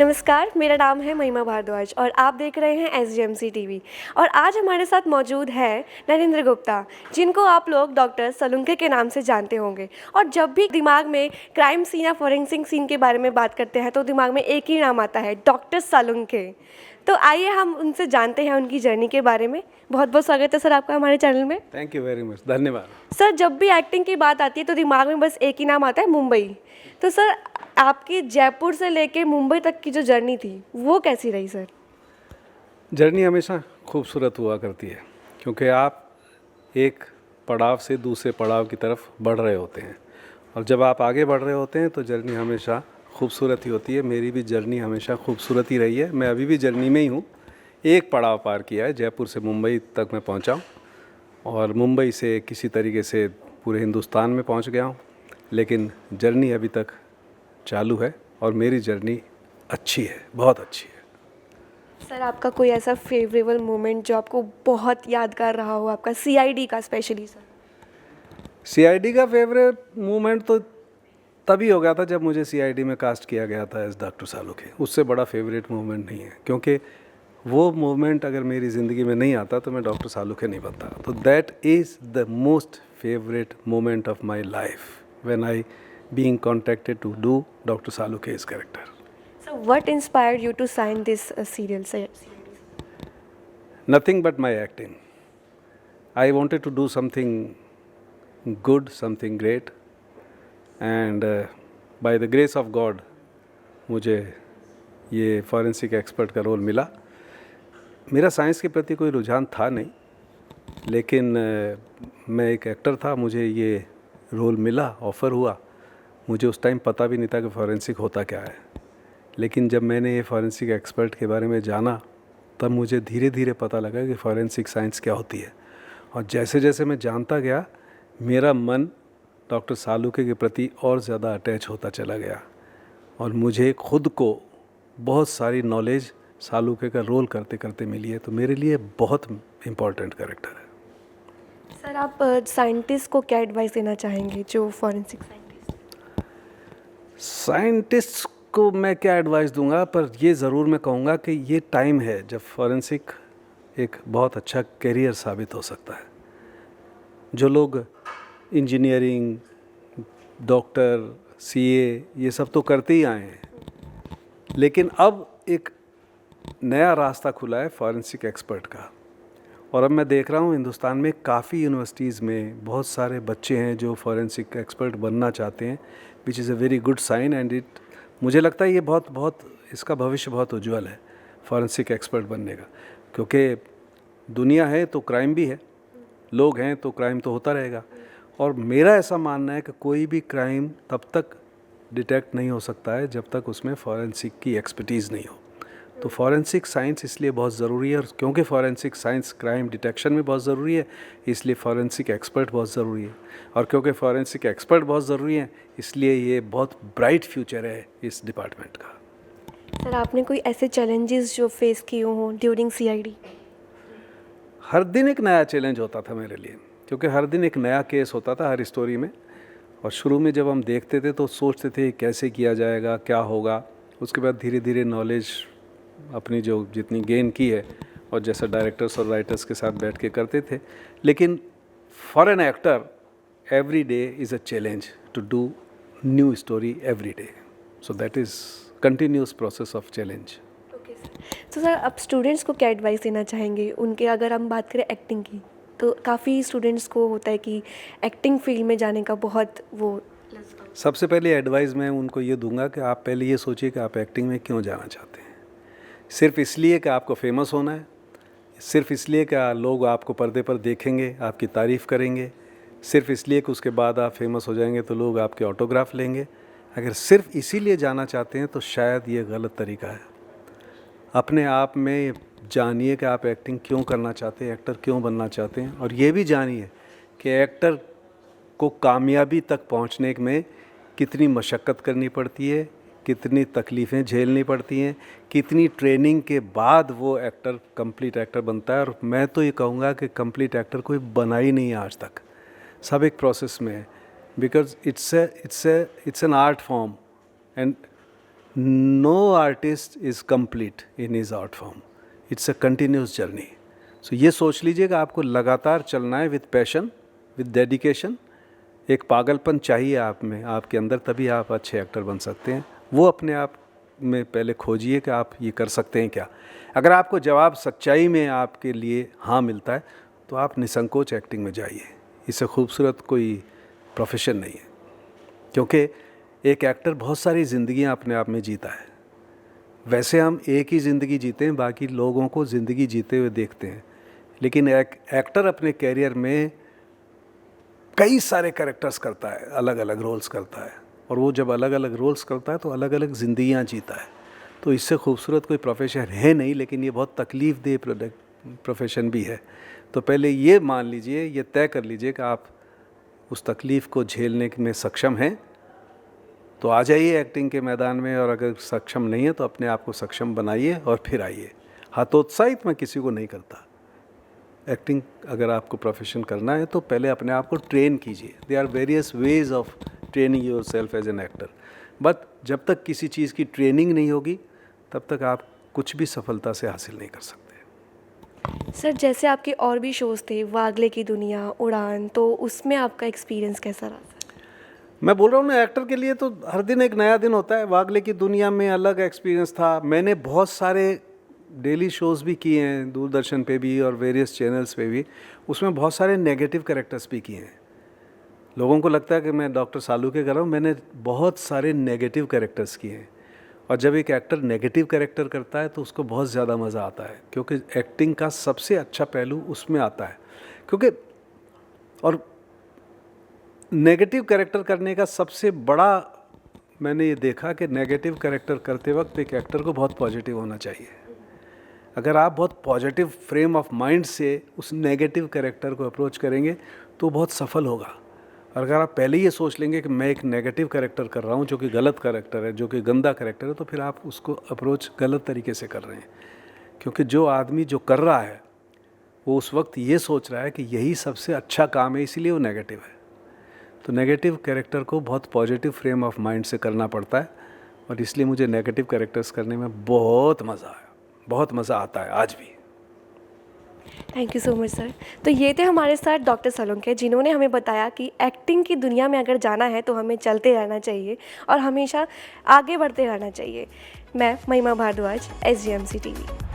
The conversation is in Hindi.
नमस्कार, मेरा नाम है महिमा भारद्वाज और आप देख रहे हैं एसजीएमसी टीवी। और आज हमारे साथ मौजूद है नरेंद्र गुप्ता, जिनको आप लोग डॉक्टर सलुंखे के नाम से जानते होंगे। और जब भी दिमाग में क्राइम सीन या फॉरेंसिक सीन के बारे में बात करते हैं तो दिमाग में एक ही नाम आता है, डॉक्टर सलुंखे। तो आइए हम उनसे जानते हैं उनकी जर्नी के बारे में। बहुत बहुत स्वागत है सर आपका हमारे चैनल में। थैंक यू वेरी मच, धन्यवाद। सर, जब भी एक्टिंग की बात आती है तो दिमाग में बस एक ही नाम आता है, मुंबई। तो सर, आपकी जयपुर से लेके मुंबई तक की जो जर्नी थी वो कैसी रही सर? जर्नी हमेशा खूबसूरत हुआ करती है क्योंकि आप एक पड़ाव से दूसरे पड़ाव की तरफ बढ़ रहे होते हैं और जब आप आगे बढ़ रहे होते हैं तो जर्नी हमेशा खूबसूरत ही होती है। मेरी भी जर्नी हमेशा खूबसूरत ही रही है। मैं अभी भी जर्नी में ही हूँ। एक पड़ाव पार किया है, जयपुर से मुंबई तक मैं पहुँचा हूँ और मुंबई से किसी तरीके से पूरे हिंदुस्तान में पहुँच गया हूँ, लेकिन जर्नी अभी तक चालू है और मेरी जर्नी अच्छी है, बहुत अच्छी है। सर, आपका कोई ऐसा फेवरेबल मोमेंट जो आपको बहुत यादगार रहा हो, आपका सीआईडी का स्पेशली सर? सीआईडी का फेवरेट मोमेंट तो तभी हो गया था जब मुझे सीआईडी में कास्ट किया गया था एज डॉक्टर सालुखे। उससे बड़ा फेवरेट मोमेंट नहीं है, क्योंकि वो मोमेंट अगर मेरी ज़िंदगी में नहीं आता तो मैं डॉक्टर सालुखे नहीं बनता। तो that is the most favourite moment of my life when I being contacted to do Dr. Salukhe's character. So what inspired you to sign this serial sir? Nothing but my acting. I wanted to do something good, something great, and by the grace of God मुझे ये फॉरेंसिक एक्सपर्ट का रोल मिला। मेरा साइंस के प्रति कोई रुझान था नहीं, लेकिन मैं एक एक्टर था, मुझे ये रोल मिला, ऑफ़र हुआ। मुझे उस टाइम पता भी नहीं था कि फॉरेंसिक होता क्या है, लेकिन जब मैंने ये फॉरेंसिक एक्सपर्ट के बारे में जाना तब मुझे धीरे धीरे पता लगा कि फॉरेंसिक साइंस क्या होती है। और जैसे जैसे मैं जानता गया मेरा मन डॉक्टर सालुखे के प्रति और ज़्यादा अटैच होता चला गया और मुझे खुद को बहुत सारी नॉलेज सालुखे का रोल करते करते मिली है। तो मेरे लिए बहुत इम्पॉर्टेंट कैरेक्टर है। सर, आप साइंटिस्ट को क्या एडवाइस देना चाहेंगे जो फॉरेंसिक साइंटिस्ट को मैं क्या एडवाइस दूंगा, पर ये ज़रूर मैं कहूँगा कि ये टाइम है जब फॉरेंसिक एक बहुत अच्छा करियर साबित हो सकता है। जो लोग इंजीनियरिंग, डॉक्टर, सीए ये सब तो करते ही आए हैं, लेकिन अब एक नया रास्ता खुला है फॉरेंसिक एक्सपर्ट का। और अब मैं देख रहा हूँ हिंदुस्तान में काफ़ी यूनिवर्सिटीज़ में बहुत सारे बच्चे हैं जो फॉरेंसिक एक्सपर्ट बनना चाहते हैं, which is a very good sign. And it मुझे लगता है ये बहुत इसका भविष्य बहुत उज्जवल है फॉरेंसिक एक्सपर्ट बनने का, क्योंकि दुनिया है तो क्राइम भी है, लोग हैं तो क्राइम तो होता रहेगा। और मेरा ऐसा मानना है कि कोई भी क्राइम तब तक डिटेक्ट नहीं हो सकता है जब तक उसमें फॉरेंसिक की एक्सपर्टीज़ नहीं हो। तो फॉरेंसिक साइंस इसलिए बहुत ज़रूरी है, और क्योंकि फॉरेंसिक साइंस क्राइम डिटेक्शन में बहुत ज़रूरी है इसलिए फॉरेंसिक एक्सपर्ट बहुत ज़रूरी है, और क्योंकि फॉरेंसिक एक्सपर्ट बहुत ज़रूरी है इसलिए ये बहुत ब्राइट फ्यूचर है इस डिपार्टमेंट का। सर, आपने कोई ऐसे चैलेंजेस जो फेस किए हों ड्यूरिंग सीआईडी? हर दिन एक नया चैलेंज होता था मेरे लिए, क्योंकि हर दिन एक नया केस होता था हर स्टोरी में। और शुरू में जब हम देखते थे तो सोचते थे कैसे किया जाएगा, क्या होगा। उसके बाद धीरे धीरे नॉलेज अपनी जो जितनी गेन की है, और जैसा डायरेक्टर्स और राइटर्स के साथ बैठ के करते थे। लेकिन for an actor every day is a challenge to do new story every day, so that is continuous process of challenge. Okay sir. तो सर, आप स्टूडेंट्स को क्या एडवाइस देना चाहेंगे उनके, अगर हम बात करें एक्टिंग की, तो काफ़ी स्टूडेंट्स को होता है कि एक्टिंग फील्ड में जाने का बहुत वो। सबसे पहले एडवाइस मैं उनको ये दूंगा कि आप पहले ये सोचिए कि आप एक्टिंग में क्यों जाना चाहते हैं। सिर्फ इसलिए कि आपको फेमस होना है, सिर्फ इसलिए कि लोग आपको पर्दे पर देखेंगे, आपकी तारीफ़ करेंगे, सिर्फ इसलिए कि उसके बाद आप फेमस हो जाएंगे तो लोग आपके ऑटोग्राफ लेंगे। अगर सिर्फ इसीलिए जाना चाहते हैं तो शायद ये गलत तरीका है। अपने आप में जानिए कि आप एक्टिंग क्यों करना चाहते हैं, एक्टर क्यों बनना चाहते हैं, और ये भी जानिए कि एक्टर को कामयाबी तक पहुंचने में कितनी मशक्क़त करनी पड़ती है, कितनी तकलीफ़ें झेलनी पड़ती हैं, कितनी ट्रेनिंग के बाद वो एक्टर कंप्लीट एक्टर बनता है। और मैं तो ये कहूँगा कि कंप्लीट एक्टर कोई बना ही नहीं है आज तक, सब एक प्रोसेस में है, because it's an art form and no artist is complete in his art form. It's a continuous journey. So ये सोच लीजिएगा आपको लगातार चलना है विद पैशन, विद डेडिकेशन. एक पागलपन चाहिए आप में, आपके अंदर, तभी आप अच्छे एक्टर बन सकते हैं. वो अपने आप में पहले खोजिए कि आप ये कर सकते हैं क्या. अगर आपको जवाब सच्चाई में आपके लिए हाँ मिलता है तो आप निसंकोच एक्टिंग में जाइए. इससे खूबसूरत कोई प्रोफेशन नहीं है, क्योंकि एक एक्टर बहुत सारी ज़िंदगियां अपने आप में जीता है. वैसे हम एक ही ज़िंदगी जीते हैं, बाकी लोगों को ज़िंदगी जीते हुए देखते हैं, लेकिन एक एक्टर अपने कैरियर में कई सारे कैरेक्टर्स करता है, अलग अलग रोल्स करता है, और वो जब अलग अलग रोल्स करता है तो अलग अलग ज़िंदगियां जीता है. तो इससे खूबसूरत कोई प्रोफेशन है नहीं, लेकिन ये बहुत तकलीफ़ दे प्रोफेशन भी है. तो पहले ये मान लीजिए, ये तय कर लीजिए कि आप उस तकलीफ़ को झेलने में सक्षम हैं, तो आ जाइए एक्टिंग के मैदान में. और अगर सक्षम नहीं है तो अपने आप को सक्षम बनाइए और फिर आइए. हतोत्साहित मैं किसी को नहीं करता. एक्टिंग अगर आपको प्रोफेशन करना है तो पहले अपने आप को ट्रेन कीजिए. They are various ways of training yourself as an actor. But जब तक किसी चीज़ की ट्रेनिंग नहीं होगी तब तक आप कुछ भी सफलता से हासिल नहीं कर सकते. सर जैसे आपके और भी शोज़ थे, वागले की दुनिया, उड़ान, तो उसमें आपका एक्सपीरियंस कैसा रहा सर? मैं बोल रहा हूँ ना, एक्टर के लिए तो हर दिन एक नया दिन होता है. वागले की दुनिया में अलग एक्सपीरियंस था. मैंने बहुत सारे डेली शोज़ भी किए हैं, दूरदर्शन पे भी और वेरियस चैनल्स पे भी. उसमें बहुत सारे नेगेटिव कैरेक्टर्स भी किए हैं. लोगों को लगता है कि मैं डॉक्टर सालू के कर रहा हूँ, मैंने बहुत सारे नेगेटिव कैरेक्टर्स किए हैं. और जब एक एक्टर नेगेटिव कैरेक्टर करता है तो उसको बहुत ज़्यादा मज़ा आता है, क्योंकि एक्टिंग का सबसे अच्छा पहलू उसमें आता है. क्योंकि और नेगेटिव कैरेक्टर करने का सबसे बड़ा मैंने ये देखा कि नेगेटिव कैरेक्टर करते वक्त एक एक्टर को बहुत पॉजिटिव होना चाहिए. अगर आप बहुत पॉजिटिव फ्रेम ऑफ माइंड से उस नेगेटिव कैरेक्टर को अप्रोच करेंगे तो बहुत सफल होगा. और अगर आप पहले ये सोच लेंगे कि मैं एक नेगेटिव कैरेक्टर कर रहा हूँ जो कि गलत कैरेक्टर है, जो कि गंदा कैरेक्टर है, तो फिर आप उसको अप्रोच गलत तरीके से कर रहे हैं. क्योंकि जो आदमी जो कर रहा है वो उस वक्त ये सोच रहा है कि यही सबसे अच्छा काम है, इसीलिए वो नेगेटिव है. तो नेगेटिव कैरेक्टर को बहुत पॉजिटिव फ्रेम ऑफ माइंड से करना पड़ता है. और इसलिए मुझे नेगेटिव कैरेक्टर्स करने में बहुत मज़ा आया, बहुत मज़ा आता है आज भी. Thank you so much sir. तो ये थे हमारे साथ डॉक्टर सलुंके, जिन्होंने हमें बताया कि एक्टिंग की दुनिया में अगर जाना है तो हमें चलते रहना चाहिए और हमेशा आगे बढ़ते रहना चाहिए. मैं महिमा भारद्वाज, SGMC TV.